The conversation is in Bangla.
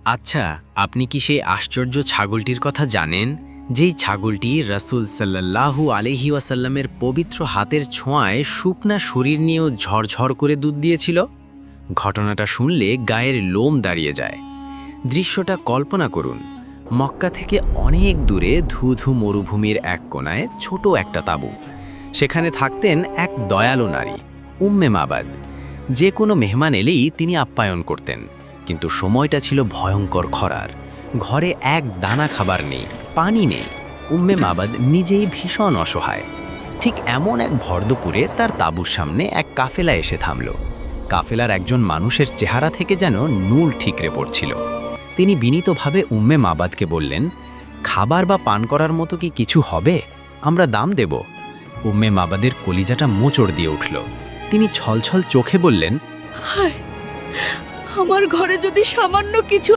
আচ্ছা, আপনি কি সেই আশ্চর্য ছাগলটির কথা জানেন, যেই ছাগলটি রাসূল সাল্লাল্লাহু আলাইহি ওয়াসাল্লামের পবিত্র হাতের ছোঁয়ায় শুকনা শরীর নিয়েও ঝরঝর করে দুধ দিয়েছিল? ঘটনাটা শুনলে গায়ের লোম দাঁড়িয়ে যায়। দৃশ্যটা কল্পনা করুন, মক্কা থেকে অনেক দূরে ধুধু মরুভূমির এক কোণায় ছোট একটা তাঁবু। সেখানে থাকতেন এক দয়ালু নারী, উম্মে মাবাদ। যে কোনো মেহমান এলেই তিনি আপ্যায়ন করতেন, কিন্তু সময়টা ছিল ভয়ঙ্কর খরার। ঘরে এক দানা খাবার নেই, পানি নেই। উম্মে মাবাদ নিজেই ভীষণ অসহায়। ঠিক এমন এক ভর দুপুরে তার তাঁবুর সামনে এক কাফেলা এসে থামল। কাফেলার একজন মানুষের চেহারা থেকে যেন নূর ঠিকরে পড়ছিল। তিনি বিনীতভাবে উম্মে মাবাদকে বললেন, খাবার বা পান করার মতো কি কিছু হবে? আমরা দাম দেব। উম্মে মাবাদের কলিজাটা মোচড় দিয়ে উঠল। তিনি ছলছল চোখে বললেন, হায়, আমার ঘরে যদি সামান্য কিছু